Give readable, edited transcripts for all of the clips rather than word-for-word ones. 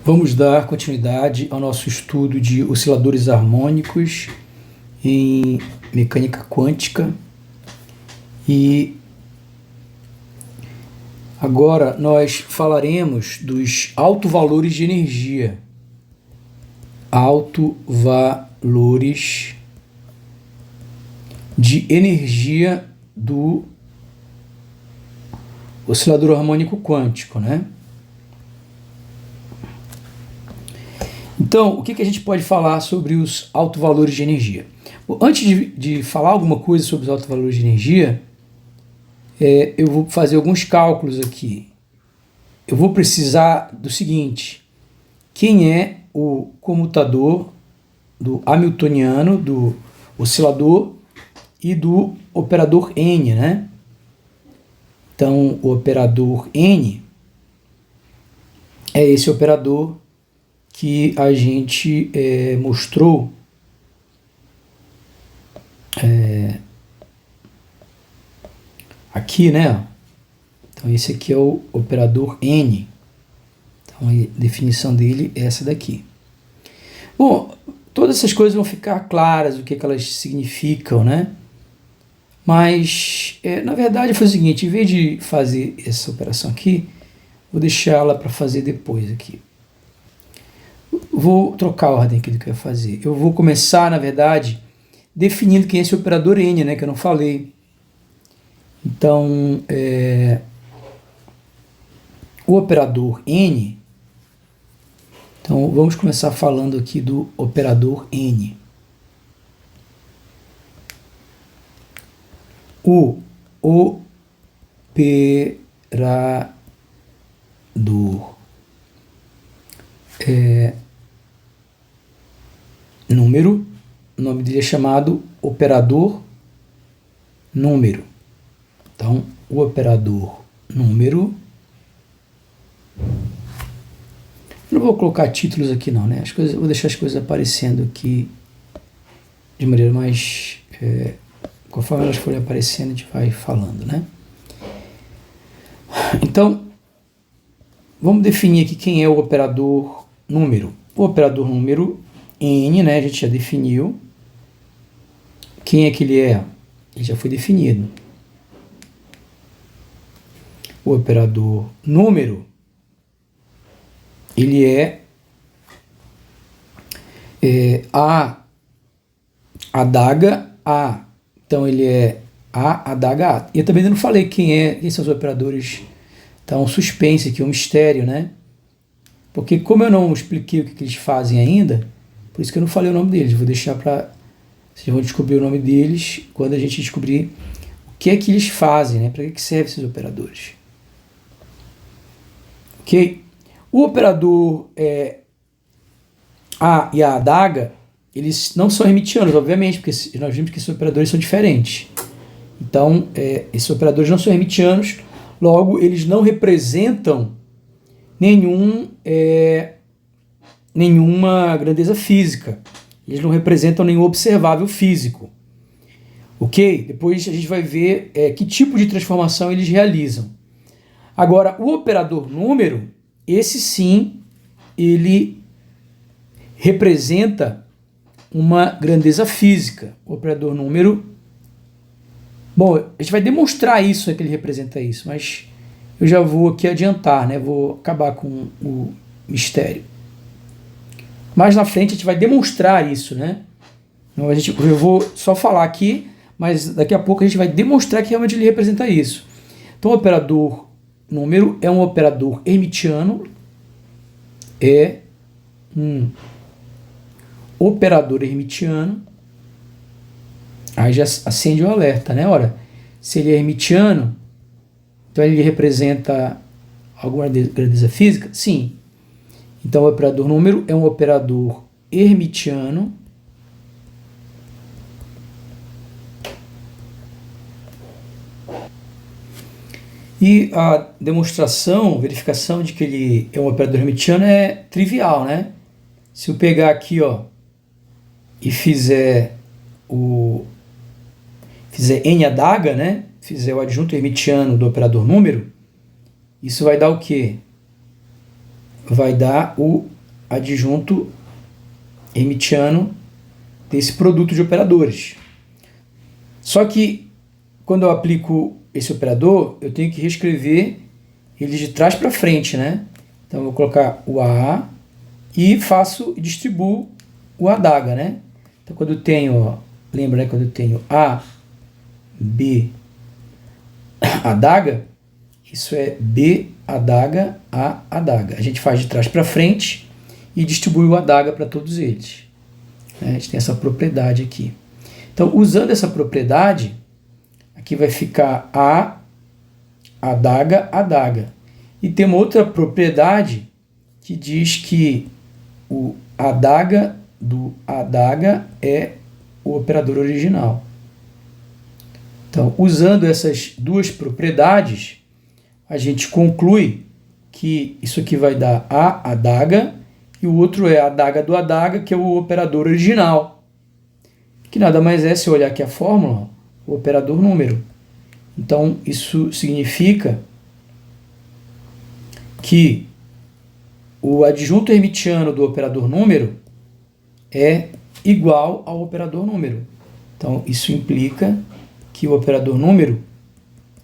Vamos dar continuidade ao nosso estudo de osciladores harmônicos em mecânica quântica e agora nós falaremos dos alto-valores de energia. Alto-valores de energia do oscilador harmônico quântico, né? Então, o que a gente pode falar sobre os alto-valores de energia? Antes de falar alguma coisa sobre os alto-valores de energia, eu vou fazer alguns cálculos aqui. Eu vou precisar do seguinte: quem é o comutador do hamiltoniano, do oscilador e do operador N, né? Então, o operador N é esse operador que a gente mostrou aqui, né? Então, esse aqui é o operador N. Então, a definição dele é essa daqui. Bom, todas essas coisas vão ficar claras, o que elas significam, né? Mas, na verdade, foi o seguinte: em vez de fazer essa operação aqui, vou deixá-la para fazer depois aqui. Vou trocar a ordem aqui do que eu ia fazer. Eu vou começar, na verdade, definindo quem é esse operador N, né, que eu não falei. Então, o operador N. Então, vamos começar falando aqui do operador N. O operador número, o nome dele é chamado operador número. Então, o operador número. Eu não vou colocar títulos aqui não, né? Vou deixar as coisas aparecendo aqui de maneira mais... conforme elas forem aparecendo, a gente vai falando, né? Então, vamos definir aqui quem é o operador número. O operador número N, né? A gente já definiu. Quem é que ele é? Ele já foi definido. O operador número, ele é A adaga A. Então, ele é A adaga A. E eu também não falei quem são os operadores. Então, suspense aqui, um mistério, né? Porque como eu não expliquei o que eles fazem ainda, por isso que eu não falei o nome deles. Vou deixar para... Vocês vão descobrir o nome deles quando a gente descobrir o que é que eles fazem, né? Para que servem esses operadores. Ok? O operador A e a adaga, eles não são hermitianos, obviamente, porque nós vimos que esses operadores são diferentes. Então, esses operadores não são hermitianos, logo, eles não representam nenhuma grandeza física. Eles não representam nenhum observável físico. Ok? Depois a gente vai ver que tipo de transformação eles realizam. Agora, o operador número, esse sim, ele representa uma grandeza física. O operador número... Bom, a gente vai demonstrar isso, que ele representa isso, mas eu já vou aqui adiantar, né? Vou acabar com o mistério. Mais na frente a gente vai demonstrar isso, né? Então, eu vou só falar aqui, mas daqui a pouco a gente vai demonstrar que realmente ele representa isso. Então, o operador número é um operador hermitiano, é um operador hermitiano. Aí já acende o alerta, né? Ora, se ele é hermitiano, então ele representa alguma grandeza física? Sim. Então, o operador número é um operador hermitiano. E a demonstração, verificação de que ele é um operador hermitiano é trivial, né? Se eu pegar aqui, ó, e fizer N adaga, né? Fizer o adjunto hermitiano do operador número, isso vai dar o quê? vai dar o adjunto hermitiano desse produto de operadores. Só que quando eu aplico esse operador, eu tenho que reescrever ele de trás para frente, né? Então eu vou colocar o A e distribuo o adaga, né? Então quando eu tenho, ó, lembra, né, quando eu tenho A, B, adaga, isso é B, adaga, A, adaga. A gente faz de trás para frente e distribui o adaga para todos eles. A gente tem essa propriedade aqui. Então, usando essa propriedade, aqui vai ficar A, adaga, adaga. E tem uma outra propriedade que diz que o adaga do adaga é o operador original. Então, usando essas duas propriedades, a gente conclui que isso aqui vai dar A, adaga, e o outro é a adaga do adaga, que é o operador original. Que nada mais é, se eu olhar aqui a fórmula, o operador número. Então, isso significa que o adjunto hermitiano do operador número é igual ao operador número. Então, isso implica que o operador número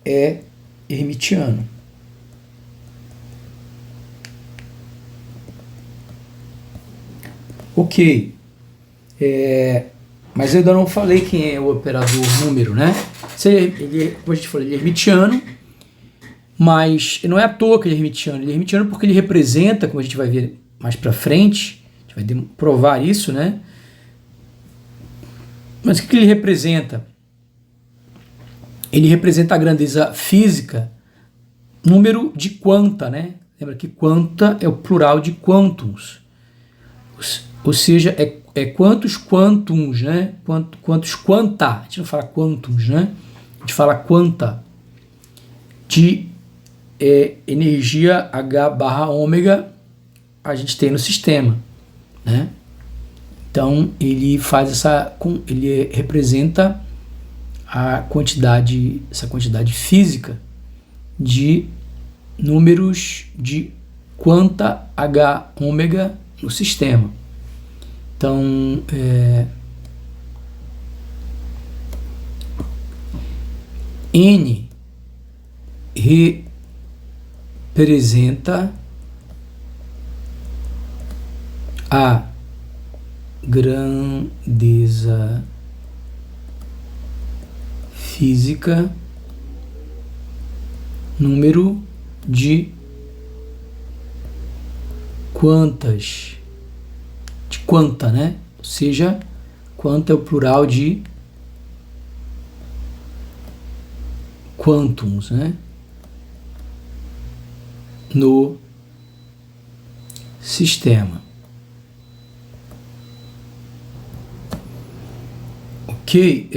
é hermitiano. Ok. Mas eu ainda não falei quem é o operador número, né? Como a gente falou, ele é hermitiano, mas não é à toa que ele é hermitiano. Ele é hermitiano porque ele representa, como a gente vai ver mais para frente, a gente vai provar isso, né? Mas o que ele representa? Ele representa a grandeza física, número de quanta, né? Lembra que quanta é o plural de quantums. Ou seja, é quantos quantums, né? Quantos quanta. A gente não fala quantums, né? A gente fala quanta de energia H barra ômega a gente tem no sistema, né? Então ele ele representa essa quantidade física de números de quanta H ômega no sistema. Então, N representa a grandeza física, número de quantas, de quanta, né? Ou seja, quanta é o plural de quantums, né? No sistema. Ok,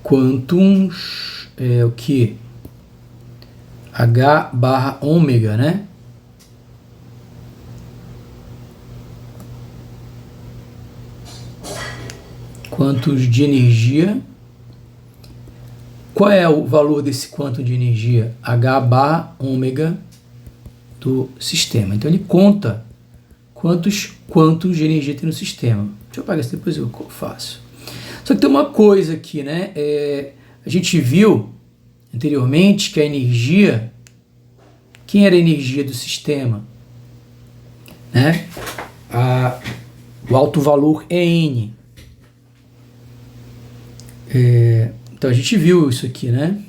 quantums é o que? H barra ômega, né? Quantos de energia. Qual é o valor desse quanto de energia? H barra ômega do sistema. Então ele conta quantos de energia tem no sistema. Deixa eu apagar isso, depois eu faço. Só que tem uma coisa aqui, né? A gente viu anteriormente que a energia, quem era a energia do sistema? Né? O alto valor é N. Então a gente viu isso aqui, né?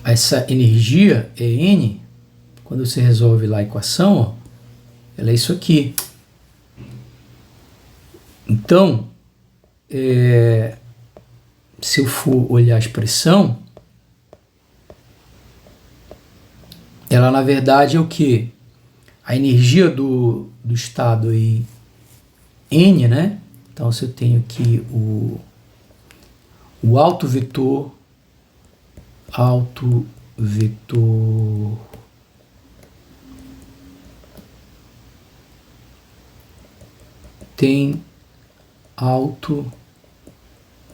Essa energia é N, quando você resolve lá a equação, ó, ela é isso aqui. Então, se eu for olhar a expressão, ela na verdade é o que? A energia do estado aí, N, né? Então, se eu tenho aqui o alto vetor tem alto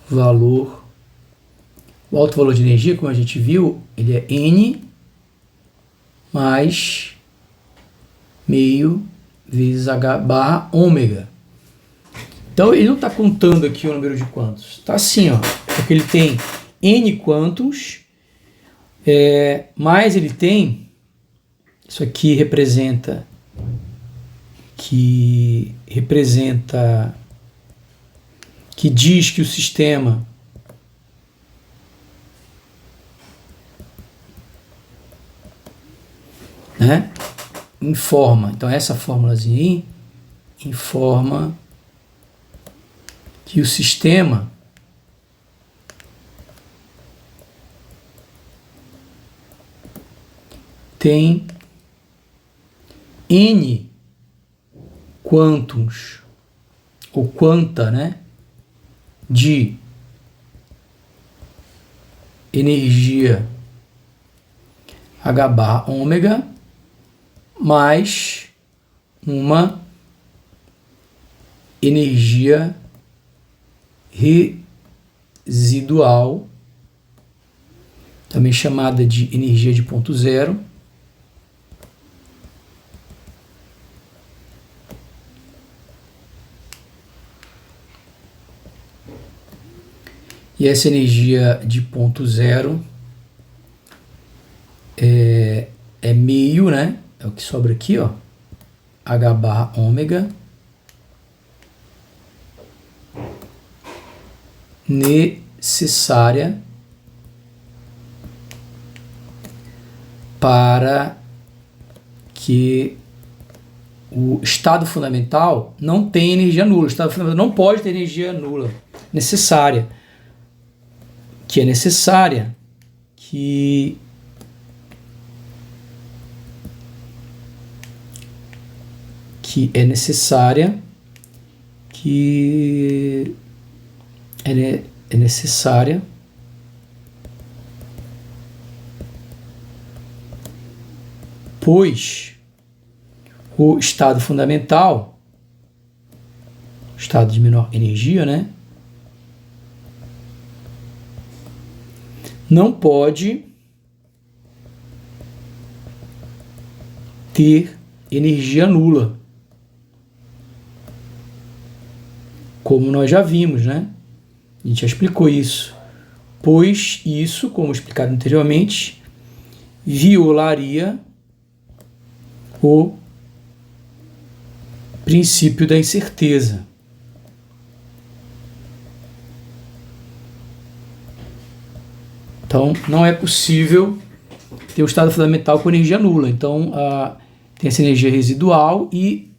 valor. O alto valor de energia, como a gente viu, ele é N mais meio vezes H barra ômega. Então ele não está contando aqui o número de quantos. Está assim, ó, porque ele tem N quantos, mais ele tem, isso aqui representa, que diz que o sistema informa, então essa fórmulazinha aí informa que o sistema tem N quantums, ou quanta, né, de energia H barra ômega mais uma energia residual, também chamada de energia de ponto zero, e essa energia de ponto zero é meio, né? É o que sobra aqui, ó, H barra ômega necessária para que o estado fundamental não tenha energia nula. O estado fundamental não pode ter energia nula necessária, que é necessária que é necessária que é necessária pois o estado fundamental, estado de menor energia, né, não pode ter energia nula, como nós já vimos, né? A gente já explicou isso, pois isso, como explicado anteriormente, violaria o princípio da incerteza. Então, não é possível ter o estado fundamental com energia nula. Então, tem essa energia residual e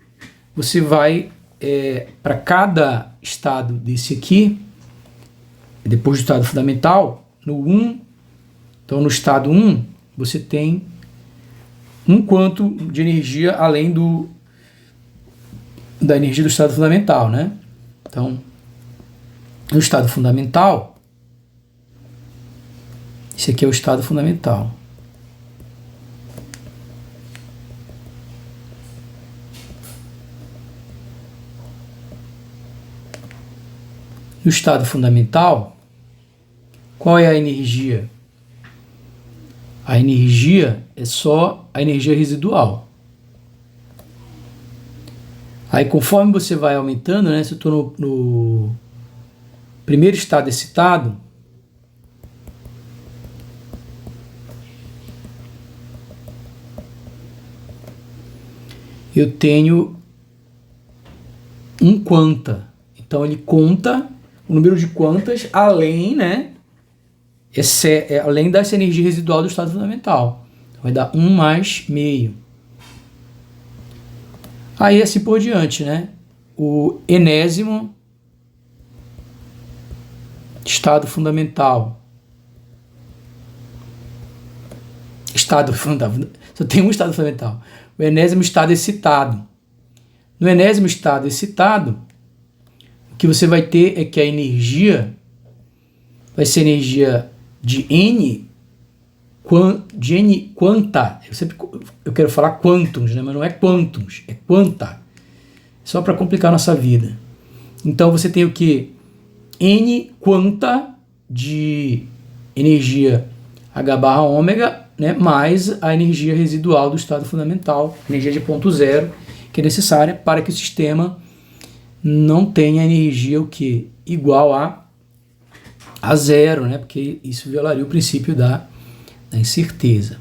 você vai, para cada estado desse aqui, depois do estado fundamental, no 1, então no estado 1, você tem um quanto de energia além da energia do estado fundamental, né? Então, no estado fundamental, esse aqui é o estado fundamental. No estado fundamental, qual é a energia? A energia é só a energia residual. Aí, conforme você vai aumentando, né? Se eu estou no primeiro estado excitado, eu tenho um quanta. Então, ele conta o número de quantas além, né? Além dessa energia residual do estado fundamental. Então, vai dar 1 mais meio. Aí assim por diante, né? O enésimo estado fundamental. Só tem um estado fundamental. O enésimo estado excitado. No enésimo estado excitado, o que você vai ter é que a energia vai ser energia de N quanta. Eu quero falar quantums, né? Mas não é quantums, é quanta. Só para complicar a nossa vida. Então você tem o que? N quanta de energia H barra ômega né, mais a energia residual do estado fundamental, energia de ponto zero, que é necessária para que o sistema não tenha energia o que? Igual a zero, né, porque isso violaria o princípio da incerteza.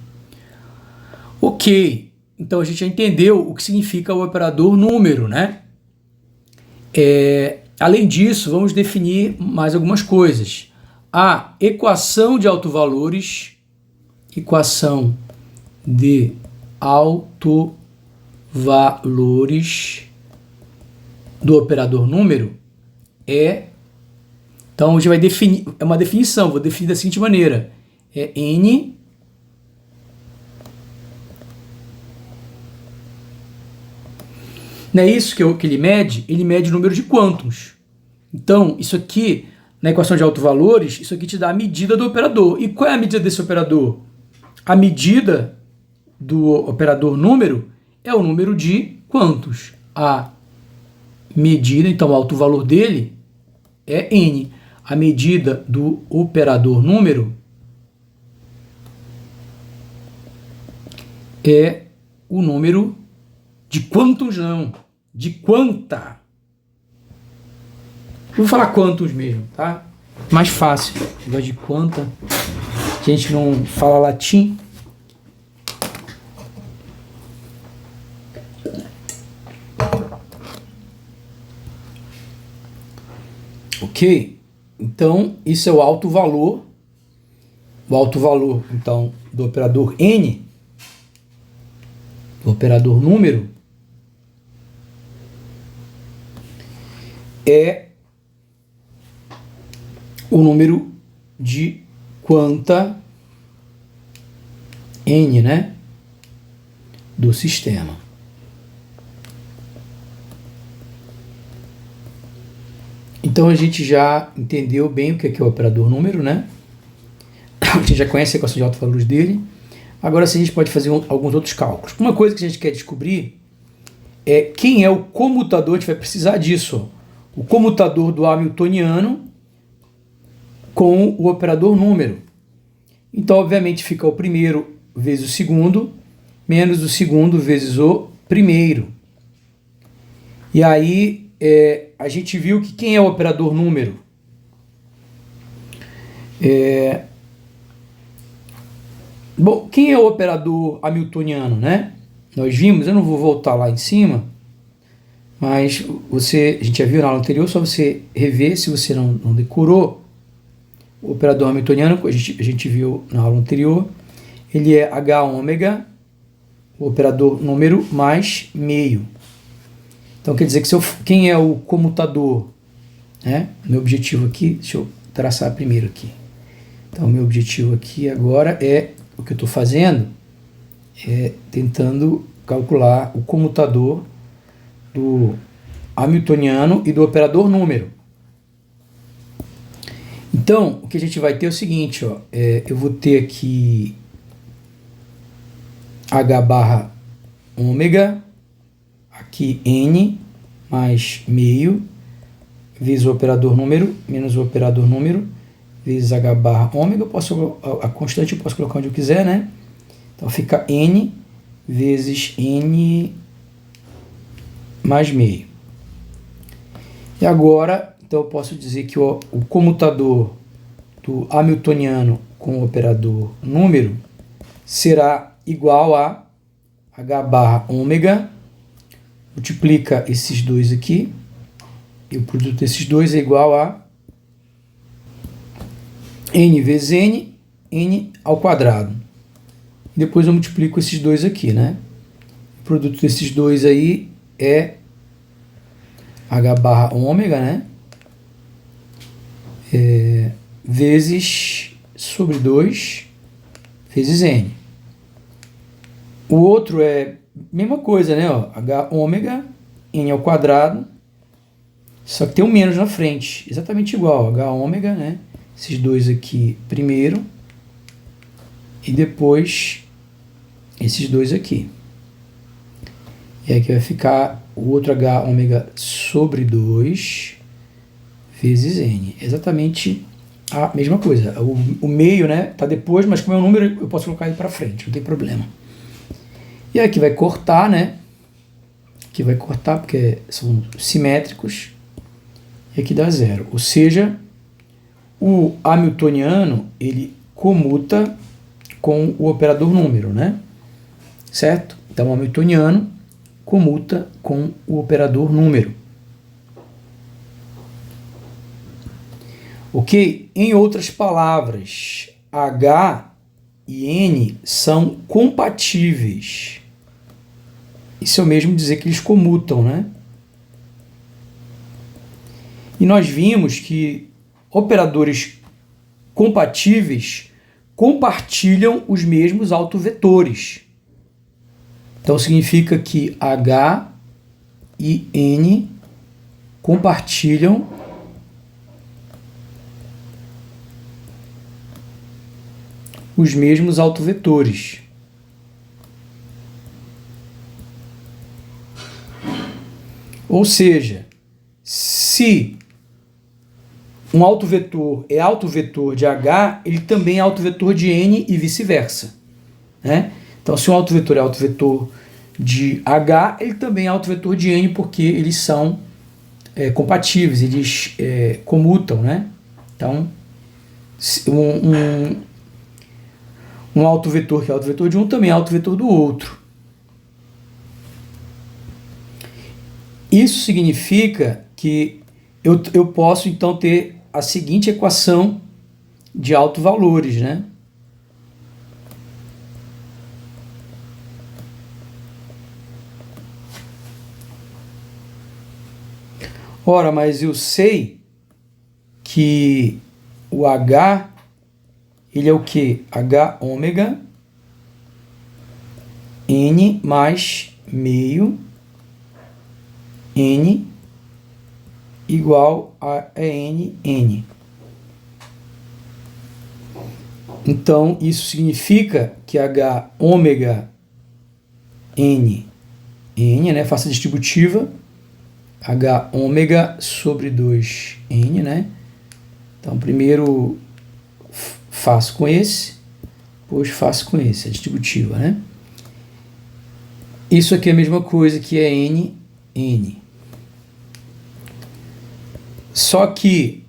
Ok, então a gente já entendeu o que significa o operador número, né? Além disso, vamos definir mais algumas coisas. A equação de autovalores, equação de autovalores do operador número então a gente vai definir, é uma definição, vou definir da seguinte maneira, N não é isso que ele mede? Ele mede o número de quântons. Então, isso aqui, na equação de autovalores, isso aqui te dá a medida do operador. E qual é a medida desse operador? A medida do operador número é o número de quântons. A medida, então, o autovalor dele é N. A medida do operador número é o número de quântons, não, de quanta. Vou falar quantos mesmo, tá? Mais fácil. Negócio de quanta. A gente não fala latim. Ok? Então, isso é o alto valor. O alto valor, então, do operador N, do operador número, é o número de quanta N, né, do sistema. Então a gente já entendeu bem o que é o operador número, né? A gente já conhece a equação de autovalores dele. Agora sim a gente pode fazer alguns outros cálculos. Uma coisa que a gente quer descobrir é quem é o comutador, a gente vai precisar disso, ó. O comutador do Hamiltoniano com o operador número. Então, obviamente, fica o primeiro vezes o segundo, menos o segundo vezes o primeiro. E aí, a gente viu que quem é o operador número? Bom, quem é o operador hamiltoniano, né? Nós vimos, eu não vou voltar lá em cima, mas a gente já viu na aula anterior, só você rever se você não decorou. O operador hamiltoniano, a gente viu na aula anterior, ele é H ômega, o operador número, mais meio. Então quer dizer que quem é o comutador, né? Meu objetivo aqui, deixa eu traçar primeiro aqui. Então meu objetivo aqui agora o que eu estou fazendo é tentando calcular o comutador do hamiltoniano e do operador número. Então, o que a gente vai ter é o seguinte, ó, eu vou ter aqui H barra ômega, aqui N mais meio, vezes o operador número, menos o operador número, vezes H barra ômega, a constante eu posso colocar onde eu quiser, né? Então fica N vezes N mais meio. E agora, então eu posso dizer que o comutador do hamiltoniano com o operador número será igual a H barra ômega, multiplica esses dois aqui, e o produto desses dois é igual a N vezes N, N ao quadrado. Depois eu multiplico esses dois aqui, né? O produto desses dois aí é H barra ômega, né? Vezes sobre 2 vezes N. O outro é mesma coisa, né? Ó, H ômega, N ao quadrado, só que tem um menos na frente, exatamente igual, H ômega, né? Esses dois aqui primeiro, e depois esses dois aqui. E aqui vai ficar o outro H ômega sobre 2 vezes N. Exatamente a mesma coisa. O meio, né, tá depois, mas como é um número, eu posso colocar ele para frente, não tem problema. E aqui vai cortar, né? Aqui vai cortar porque são simétricos. E aqui dá zero. Ou seja, o hamiltoniano, ele comuta com o operador número, né? Certo? Então, o hamiltoniano comuta com o operador número. Ok? Em outras palavras, H e N são compatíveis. Isso é o mesmo dizer que eles comutam, né? E nós vimos que operadores compatíveis compartilham os mesmos autovetores. Então significa que H e N compartilham os mesmos autovetores. Ou seja, se um autovetor é autovetor de H, ele também é autovetor de N e vice-versa, né? Então, se um autovetor é autovetor de H, ele também é autovetor de N, porque eles são compatíveis, eles comutam, né? Então, um autovetor que é autovetor de um também é autovetor do outro. Isso significa que eu posso, então, ter a seguinte equação de autovalores, né? Ora, mas eu sei que o H, ele é o quê? H ômega N mais meio N igual a N. Então, isso significa que H ômega N, né? Faça distributiva, H ômega sobre 2N, né? Então, primeiro faço com esse, depois faço com esse, a distributiva, né? Isso aqui é a mesma coisa que é N. Só que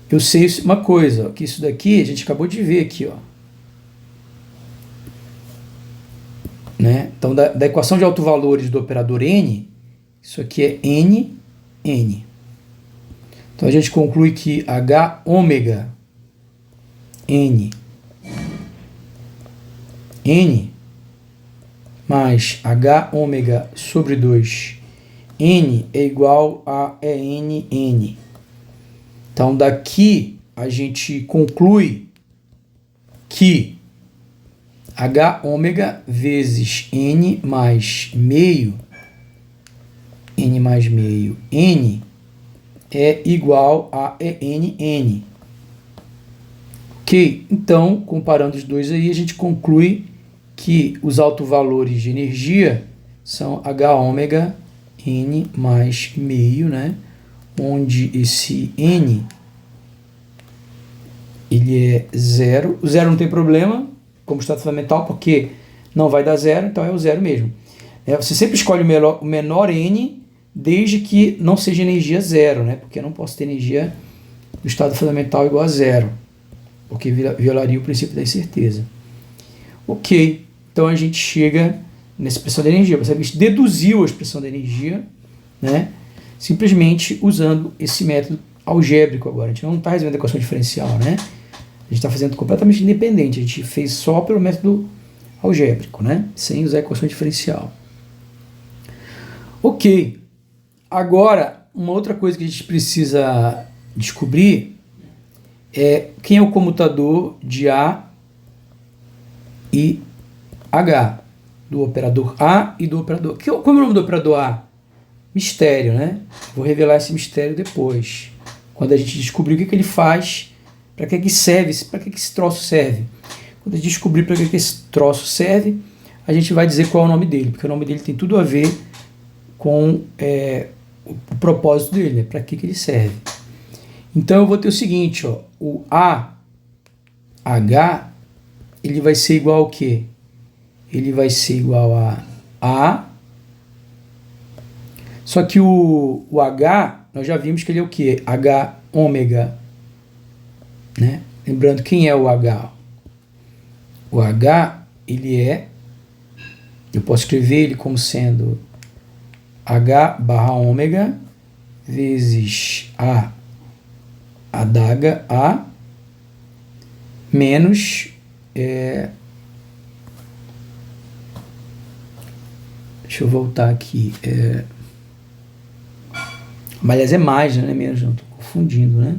eu sei uma coisa, ó, que isso daqui a gente acabou de ver aqui, ó, né? Então, da equação de autovalores do operador N, isso aqui é N. Então, a gente conclui que H ômega N mais H ômega sobre 2 N é igual a EN. Então, daqui a gente conclui que H ômega vezes N mais meio N é igual a EN. Ok? Então, comparando os dois aí, a gente conclui que os autovalores de energia são H ômega N mais meio, né? Onde esse N ele é zero. O zero não tem problema como estado fundamental, porque não vai dar zero, então é o zero mesmo. Você sempre escolhe o menor N, desde que não seja energia zero, né? Porque eu não posso ter energia do estado fundamental igual a zero, porque violaria o princípio da incerteza. Ok, então a gente chega nessa expressão da energia. Você deduziu a expressão da energia, né? Simplesmente usando esse método algébrico agora. A gente não está resolvendo a equação diferencial, né? A gente está fazendo completamente independente. A gente fez só pelo método algébrico, né? Sem usar a equação diferencial. Ok. Agora, uma outra coisa que a gente precisa descobrir é quem é o comutador de A e H, do operador A e do operador... Como é o nome do operador A? Mistério, né? Vou revelar esse mistério depois, quando a gente descobrir o que ele faz, para que serve, para que esse troço serve. Quando a gente descobrir para que esse troço serve, a gente vai dizer qual é o nome dele, porque o nome dele tem tudo a ver com o propósito dele, né? Para que ele serve. Então eu vou ter o seguinte, ó, o AH, ele vai ser igual ao quê? Ele vai ser igual a, só que o H, nós já vimos que ele é o quê? H ômega, né? Lembrando, quem é o H? O H, ele é, eu posso escrever ele como sendo H barra ômega vezes a adaga A menos, deixa eu voltar aqui, mas aliás é mais, né? Menos, não, tô confundindo, né?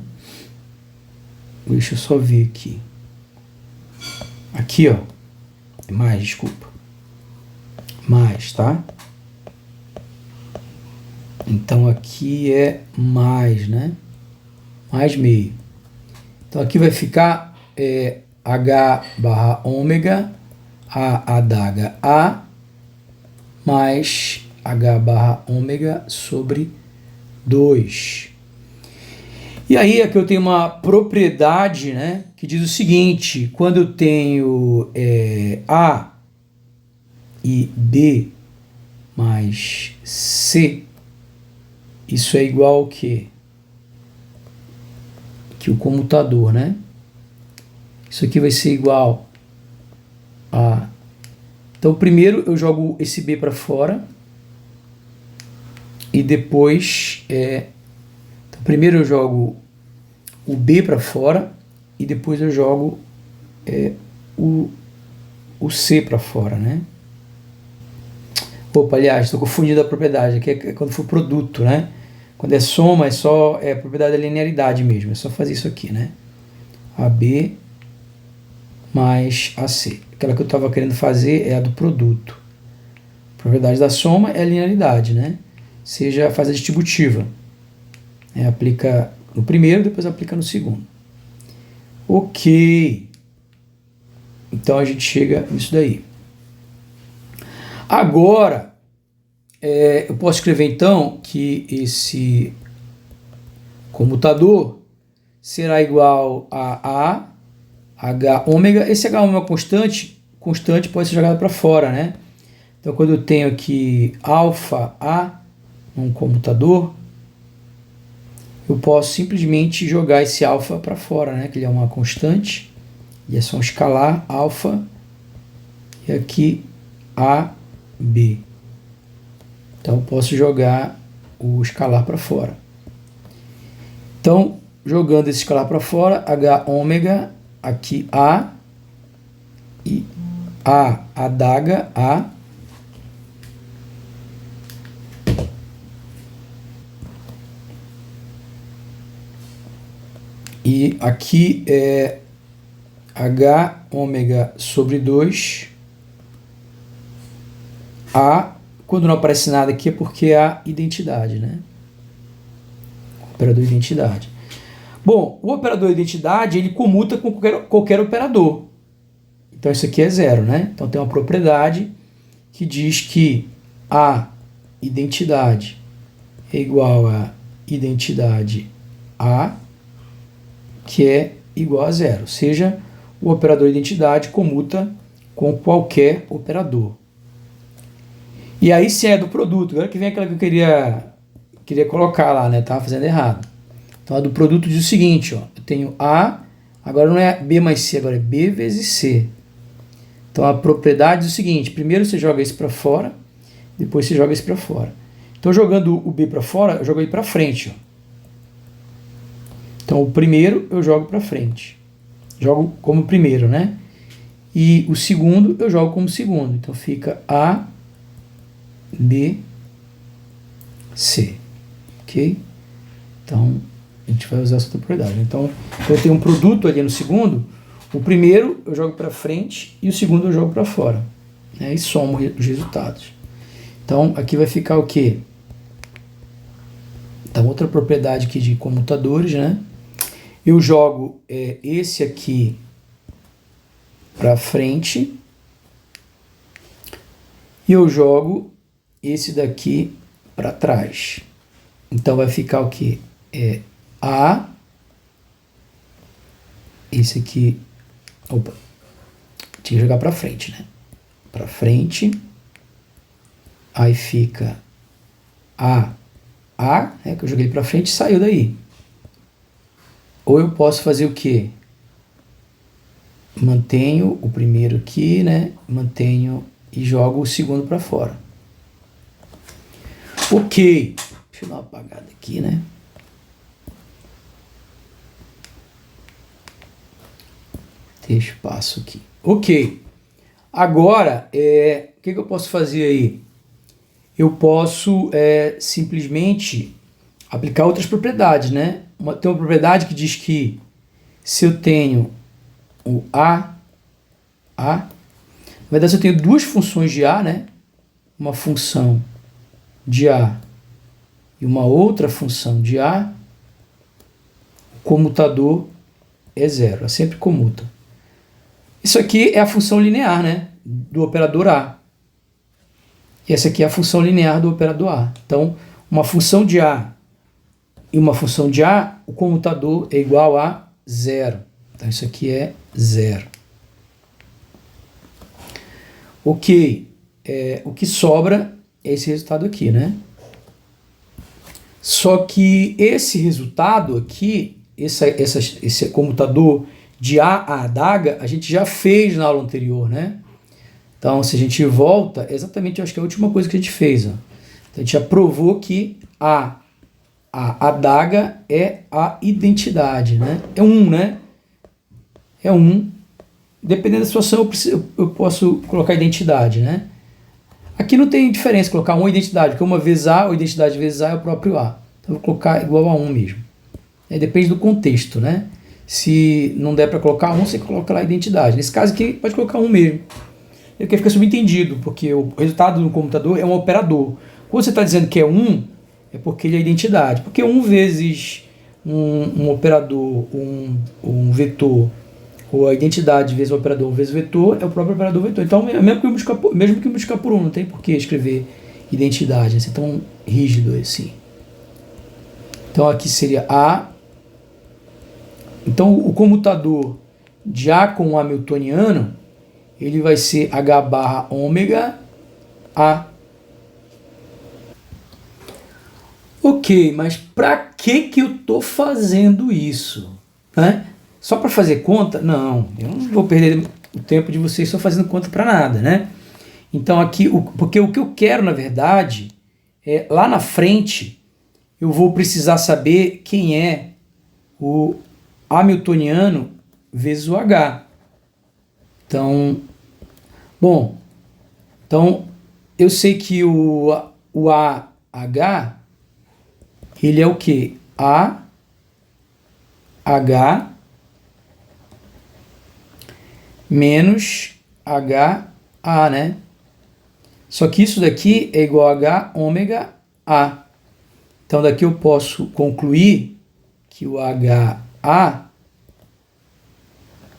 Deixa eu só ver aqui. Aqui, ó, é mais, desculpa. Mais, tá? Então aqui é mais, né? Mais meio. Então aqui vai ficar H barra ômega, a adaga A, mais H barra ômega sobre 2. E aí aqui eu tenho uma propriedade, né, que diz o seguinte: quando eu tenho A e B mais C, isso é igual ao quê? Que o comutador, né? Isso aqui vai ser igual a... Então, primeiro eu jogo esse B para fora. E depois... Então, primeiro eu jogo o B para fora. E depois eu jogo o C para fora, né? Opa, aliás, estou confundindo a propriedade. Aqui é quando for produto, né? Quando é soma, é só a propriedade da linearidade mesmo. É só fazer isso aqui, né? AB mais AC. Aquela que eu estava querendo fazer é a do produto. A propriedade da soma é a linearidade, né? Seja, faz a distributiva. Aplica no primeiro, depois aplica no segundo. Ok. Então a gente chega nisso daí. Agora, eu posso escrever então que esse comutador será igual a H ômega. Esse H ômega constante pode ser jogado para fora, né? Então, quando eu tenho aqui alfa A num comutador, eu posso simplesmente jogar esse alfa para fora, né? Que ele é uma constante, e é só um escalar alfa, e aqui A, B. Então, eu posso jogar o escalar para fora. Então, jogando esse escalar para fora, H ômega, aqui A, e A, adaga A, e aqui é H ômega sobre 2, A, quando não aparece nada aqui é porque é a identidade, né? Operador identidade. Bom, o operador identidade, ele comuta com qualquer operador. Então isso aqui é zero, né? Então tem uma propriedade que diz que a identidade é igual a identidade A, que é igual a zero. Ou seja, o operador identidade comuta com qualquer operador. E aí se é do produto, agora que vem aquela que eu queria colocar lá, né? Tava fazendo errado. Então a do produto diz o seguinte, ó, eu tenho A, agora não é B mais C, agora é B vezes C. Então a propriedade diz o seguinte: primeiro você joga esse para fora, depois você joga esse para fora. Então jogando o B para fora, eu jogo ele para frente, ó. Então o primeiro eu jogo para frente, jogo como primeiro, né? E o segundo eu jogo como segundo. Então fica A, B, C, ok? Então a gente vai usar essa propriedade. Então eu tenho um produto ali no segundo, o primeiro eu jogo para frente e o segundo eu jogo para fora, né? E somo os resultados. Então aqui vai ficar o quê? Então outra propriedade aqui de comutadores, né? Eu jogo esse aqui para frente e eu jogo esse daqui para trás. Então vai ficar o que? A esse aqui, opa, tinha que jogar para frente, né? Para frente, aí fica A, né, que eu joguei para frente e saiu daí. Ou eu posso fazer o quê? Mantenho o primeiro aqui, né? Mantenho e jogo o segundo para fora. Ok. Deixa eu dar uma apagada aqui, né? Deixa eu passo aqui. Ok. Agora, o que eu posso fazer aí? Eu posso simplesmente aplicar outras propriedades, né? Tem uma propriedade que diz que se eu tenho o na verdade, se eu tenho duas funções de A, né? Uma função de A e uma outra função de A, o comutador é zero, é sempre comuta. Isso aqui é a função linear, né? Do operador A. E essa aqui é a função linear do operador A. Então, uma função de A e uma função de A, o comutador é igual a zero. Então, isso aqui é zero. Ok. O que sobra é esse resultado aqui, né? Só que esse resultado aqui, esse comutador de A a adaga, a gente já fez na aula anterior, né? Então, se a gente volta, exatamente, eu acho que é a última coisa que a gente fez. Ó. Então, a gente já provou que a adaga é a identidade, né? É 1, né? É 1. Dependendo da situação, eu posso colocar identidade, né? Aqui não tem diferença colocar 1 identidade, porque uma vezes A, ou identidade vezes A é o próprio A. Então, eu vou colocar igual a 1 mesmo. Depende do contexto, né? Se não der para colocar 1, você coloca lá a identidade. Nesse caso aqui, pode colocar 1 mesmo. É que fica subentendido, porque o resultado do computador é um operador. Quando você está dizendo que é 1, é porque ele é identidade. Porque 1 vezes um operador, um vetor, ou a identidade vezes o operador vezes o vetor, é o próprio operador vetor. Então, mesmo que multiplicar por 1, não tem por que escrever identidade, né? Ser tão rígido assim. Então, aqui seria A. Então, o comutador de A com o hamiltoniano, ele vai ser H barra ômega A. Ok, mas para que eu estou fazendo isso? Né? Só para fazer conta? Não, eu não vou perder o tempo de vocês só fazendo conta para nada, né? Então aqui, porque o que eu quero, na verdade, é lá na frente, eu vou precisar saber quem é o hamiltoniano vezes o H. Então, bom, então eu sei que o AH, ele é o quê? AH menos HA, né? Só que isso daqui é igual a H ômega A. Então daqui eu posso concluir que o HA,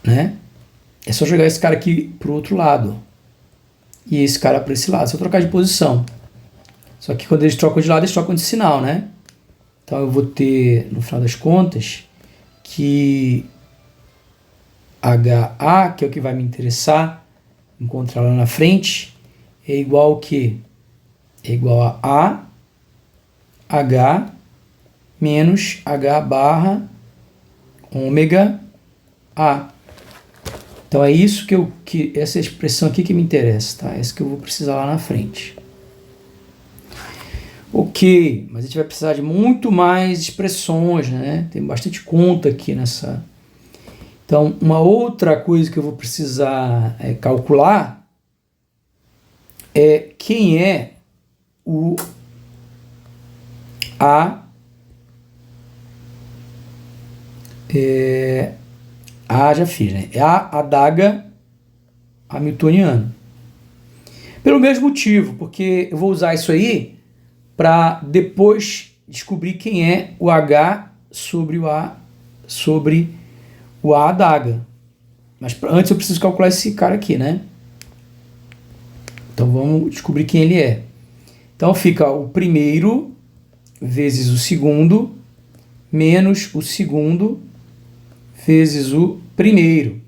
né? É só jogar esse cara aqui para o outro lado. E esse cara para esse lado. Só trocar de posição. Só que quando eles trocam de lado, eles trocam de sinal, né? Então eu vou ter, no final das contas, que HA, que é o que vai me interessar, encontrar lá na frente, é igual ao quê? É igual a H menos H barra ômega A. Então é isso que essa expressão aqui que me interessa, tá? Essa que eu vou precisar lá na frente. Ok, mas a gente vai precisar de muito mais expressões, né? Tem bastante conta aqui nessa. Então, uma outra coisa que eu vou precisar calcular é quem é o já fiz, né? É a adaga hamiltoniana. Pelo mesmo motivo, porque eu vou usar isso aí para depois descobrir quem é o H sobre o A adaga. Mas antes eu preciso calcular esse cara aqui, né? Então vamos descobrir quem ele é. Então fica o primeiro vezes o segundo menos o segundo vezes o primeiro.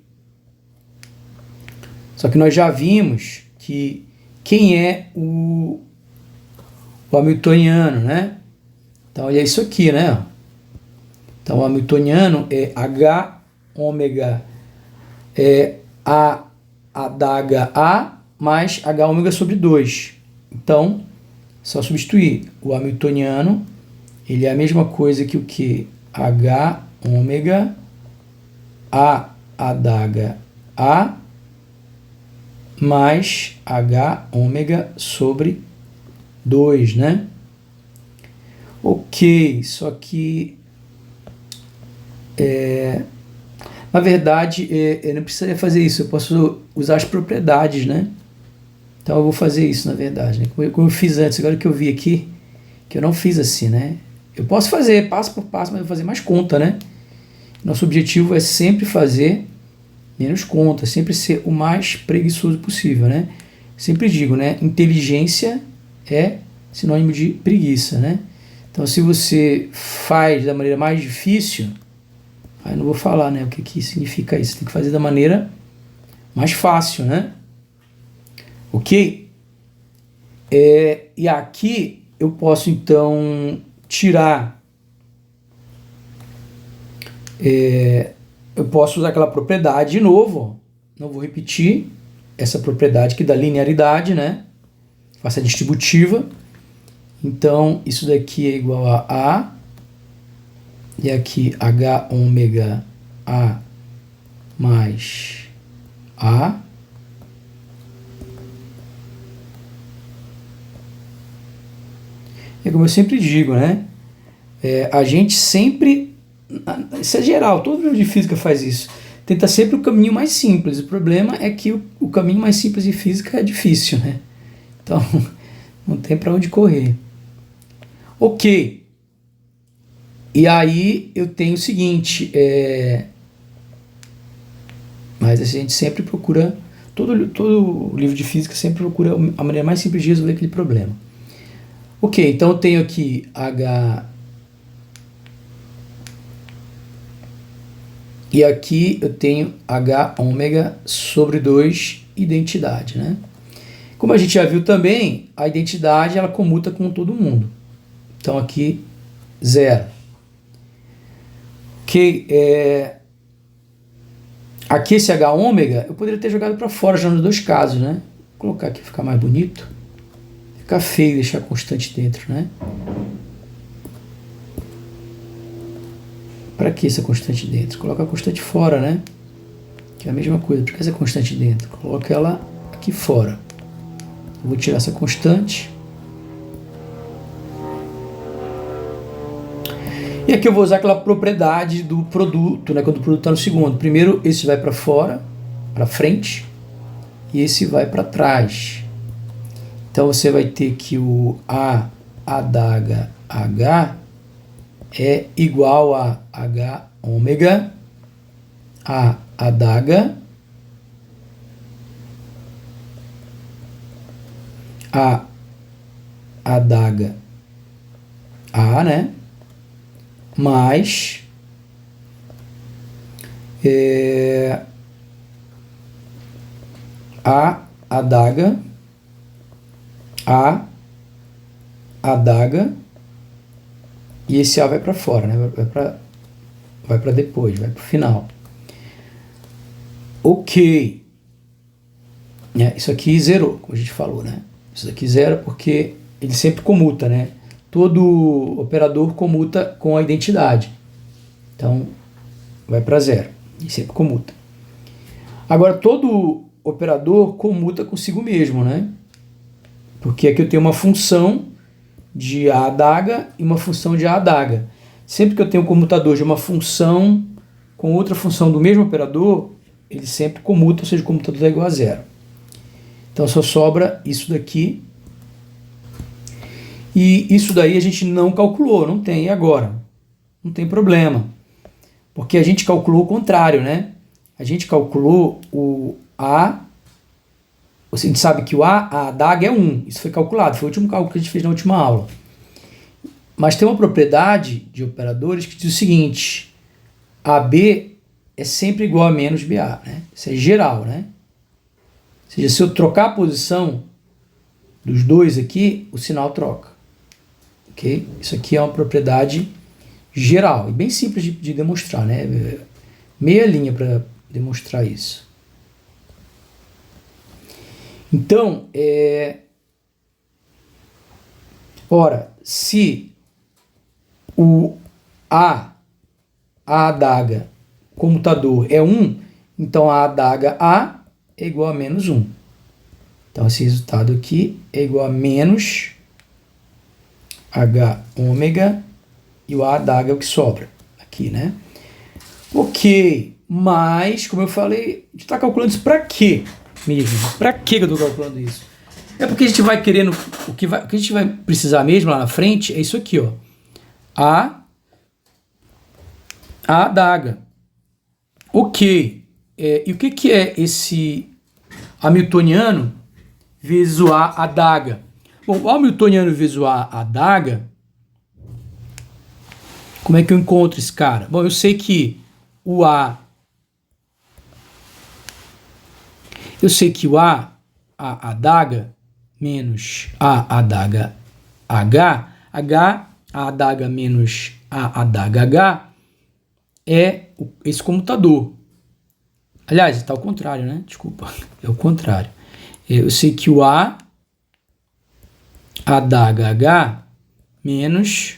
Só que nós já vimos que quem é o hamiltoniano, né? Então, é isso aqui, né? Então, o hamiltoniano é H ômega A adaga A mais H ômega sobre 2. Então, só substituir. O hamiltoniano, ele é a mesma coisa que o que? H ômega A adaga A mais H ômega sobre 2, né? Ok, só que na verdade eu não precisaria fazer isso, eu posso usar as propriedades, né? Então eu vou fazer isso, na verdade, né? Como eu fiz antes, agora que eu vi aqui, que eu não fiz assim, né? Eu posso fazer passo por passo, mas eu vou fazer mais conta, né? Nosso objetivo é sempre fazer menos conta, sempre ser o mais preguiçoso possível, né? Sempre digo, né? Inteligência é sinônimo de preguiça, né? Então, se você faz da maneira mais difícil, aí eu não vou falar, né? O que significa isso? Você tem que fazer da maneira mais fácil, né? Ok? E aqui eu posso, então, tirar... eu posso usar aquela propriedade de novo, ó. Não vou repetir essa propriedade aqui da linearidade, né? Faça a distributiva. Então, isso daqui é igual a e aqui H ômega A mais A. É como eu sempre digo, né? A gente sempre... Isso é geral, todo livro de física faz isso. Tenta sempre o caminho mais simples. O problema é que o caminho mais simples de física é difícil, né? Então, não tem para onde correr. Ok. E aí eu tenho o seguinte, mas a gente sempre procura, todo livro de física sempre procura a maneira mais simples de resolver aquele problema. Ok, então eu tenho aqui H... E aqui eu tenho H ômega sobre 2 identidade, né? Como a gente já viu também, a identidade ela comuta com todo mundo. Então aqui, 0. Ok, aqui esse H ômega eu poderia ter jogado para fora já nos dois casos, né? Vou colocar aqui para ficar mais bonito. Fica feio deixar constante dentro, né? Para que essa constante dentro? Coloca a constante fora, né? Que é a mesma coisa. Por que essa constante dentro? Coloca ela aqui fora. Eu vou tirar essa constante. E aqui eu vou usar aquela propriedade do produto, né? Quando o produto está no segundo. Primeiro esse vai para fora, para frente, e esse vai para trás. Então você vai ter que o A adaga H é igual a H ômega A adaga A adaga A, né? Mais A adaga A adaga e esse A vai para fora, né? Vai para depois, vai para o final. Ok. Isso aqui zerou, como a gente falou, né? Isso aqui zera porque ele sempre comuta, né? Todo operador comuta com a identidade. Então, vai para 0. E sempre comuta. Agora, todo operador comuta consigo mesmo, né? Porque aqui eu tenho uma função de A adaga e uma função de A adaga. Sempre que eu tenho um comutador de uma função com outra função do mesmo operador, ele sempre comuta, ou seja, o comutador é igual a 0. Então só sobra isso daqui. E isso daí a gente não calculou, não tem agora. Não tem problema. Porque a gente calculou o contrário, né? A gente calculou o A. A gente sabe que o A adaga é 1. Isso foi calculado, foi o último cálculo que a gente fez na última aula. Mas tem uma propriedade de operadores que diz o seguinte: AB é sempre igual a menos BA, né? Isso é geral, né? Ou seja, se eu trocar a posição dos dois aqui, o sinal troca. Ok? Isso aqui é uma propriedade geral e bem simples de demonstrar, né? Meia linha para demonstrar isso. Então, ora, se o A adaga comutador é 1, então a adaga A é igual a menos 1. Então, esse resultado aqui é igual a menos H ômega e o A adaga é o que sobra aqui, né? Ok, mas, como eu falei, a gente está calculando isso para quê mesmo? Para que eu estou calculando isso? É porque a gente vai querendo, o que a gente vai precisar mesmo lá na frente é isso aqui, ó. A adaga. Ok, e o que é esse hamiltoniano vezes o A adaga? Bom, o hamiltoniano vezes o A adaga, como é que eu encontro esse cara? Bom, eu sei que o A adaga menos A adaga H, A adaga menos A adaga H é esse comutador. Aliás, está ao contrário, né? Desculpa, é o contrário. Eu sei que o A adaga H menos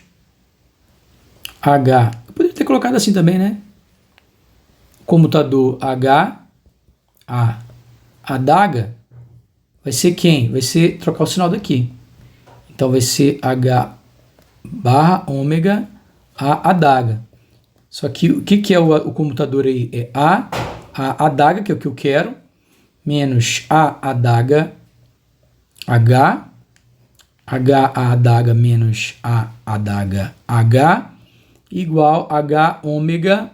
H. Eu poderia ter colocado assim também, né? Comutador H, A adaga, vai ser quem? Vai ser trocar o sinal daqui. Então vai ser H barra ômega A adaga. Só que o que é o comutador aí? É A adaga, que é o que eu quero, menos A adaga H, H A adaga menos A adaga H, igual H ômega,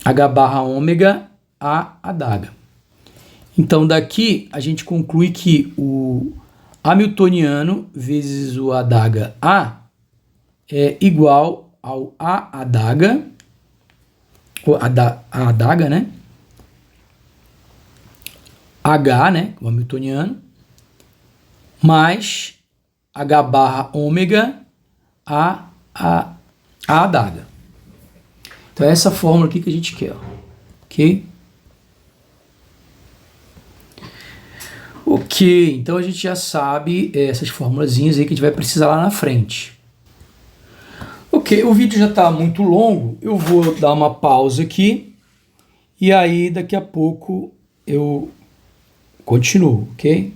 H barra ômega A adaga. Então, daqui a gente conclui que o hamiltoniano vezes o adaga A é igual ao A adaga, ou a adaga, né? H, né? O hamiltoniano, mais H barra ômega A adaga. Então, é essa fórmula aqui que a gente quer, ó. Ok? Ok, então a gente já sabe essas formulazinhas aí que a gente vai precisar lá na frente. Ok, o vídeo já está muito longo, eu vou dar uma pausa aqui e aí daqui a pouco eu continuo, ok?